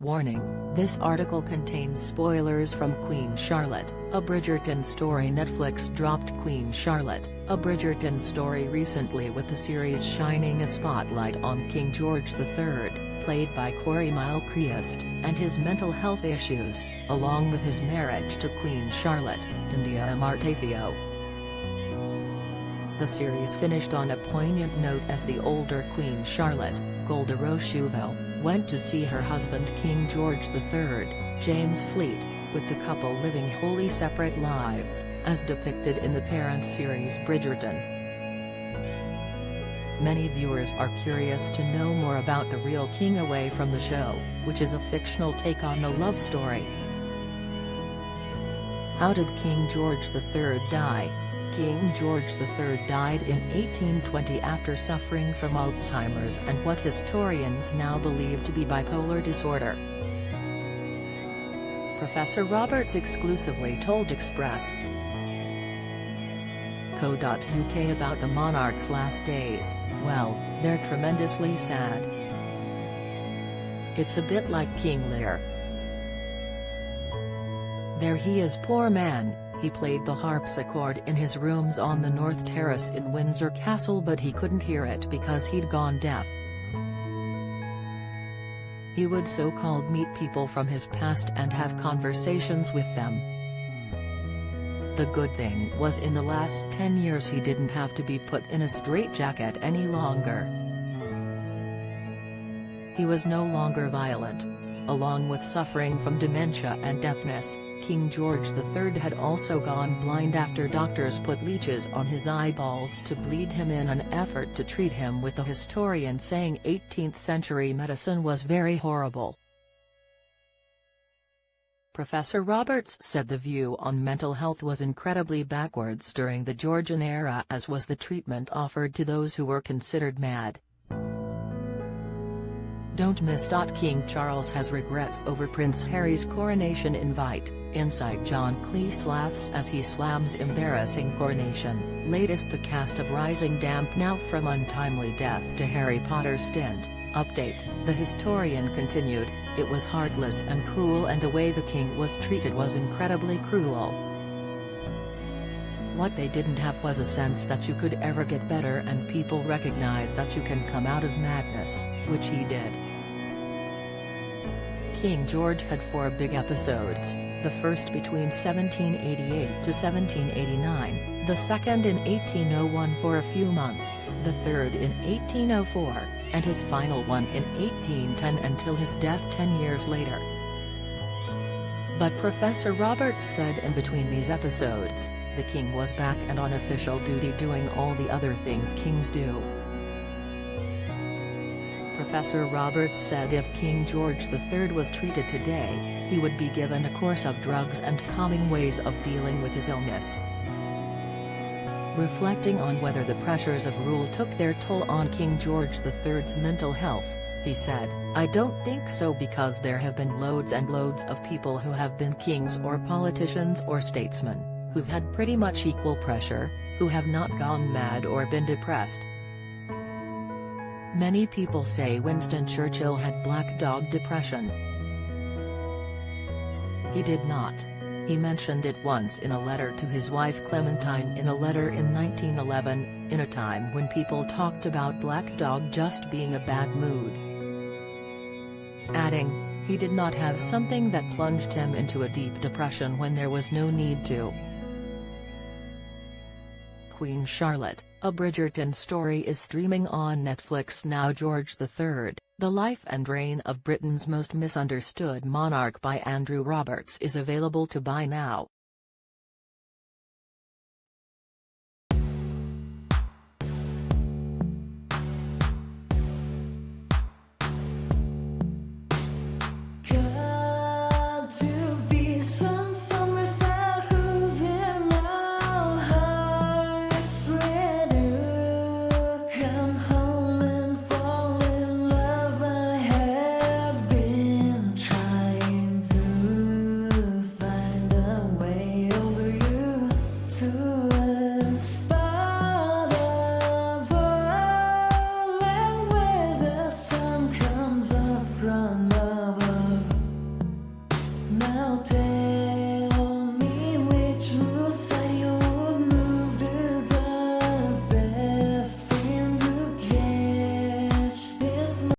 Warning, this article contains spoilers from Queen Charlotte, a Bridgerton story. Netflix dropped Queen Charlotte, a Bridgerton story recently, with the series shining a spotlight on King George III, played by Corey Malcrist, and his mental health issues, along with his marriage to Queen Charlotte, India Amartefio. The series finished on a poignant note as the older Queen Charlotte, Golda Rocheville, went to see her husband King George III, James Fleet, with the couple living wholly separate lives, as depicted in the parent series Bridgerton. Many viewers are curious to know more about the real king away from the show, which is a fictional take on the love story. How did King George III die? King George III died in 1820 after suffering from Alzheimer's and what historians now believe to be bipolar disorder. Professor Roberts exclusively told Express.co.uk about the monarch's last days. Well, they're tremendously sad. It's a bit like King Lear. There he is, poor man. He played the harpsichord in his rooms on the North Terrace in Windsor Castle, but he couldn't hear it because he'd gone deaf. He would so-called meet people from his past and have conversations with them. The good thing was, in the last 10 years he didn't have to be put in a straitjacket any longer. He was no longer violent. Along with suffering from dementia and deafness, King George III had also gone blind after doctors put leeches on his eyeballs to bleed him in an effort to treat him, with the historian saying 18th-century medicine was very horrible. Professor Roberts said the view on mental health was incredibly backwards during the Georgian era, as was the treatment offered to those who were considered mad. Don't miss. King Charles has regrets over Prince Harry's coronation invite. Inside John Cleese laughs as he slams embarrassing coronation. Latest: the cast of Rising damp now from untimely death to Harry Potter stint. Update: the historian continued, it was heartless and cruel, and the way the king was treated was incredibly cruel. What they didn't have was a sense that you could ever get better and people recognize that you can come out of madness, which he did. King George had 4 big episodes, the first between 1788 to 1789, the second in 1801 for a few months, the third in 1804, and his final one in 1810 until his death 10 years later. But Professor Roberts said in between these episodes, the king was back and on official duty, doing all the other things kings do. Professor Roberts said if King George III was treated today, he would be given a course of drugs and calming ways of dealing with his illness. Reflecting on whether the pressures of rule took their toll on King George III's mental health, he said, I don't think so, because there have been loads and loads of people who have been kings or politicians or statesmen, who've had pretty much equal pressure, who have not gone mad or been depressed. Many people say Winston Churchill had black dog depression. He did not. He mentioned it once in a letter to his wife Clementine, in a letter in 1911, in a time when people talked about black dog just being a bad mood. Adding, he did not have something that plunged him into a deep depression when there was no need to. Queen Charlotte, a Bridgerton story, is streaming on Netflix now. George III, The Life and Reign of Britain's Most Misunderstood Monarch by Andrew Roberts is available to buy now. Trying to find a way. mountain.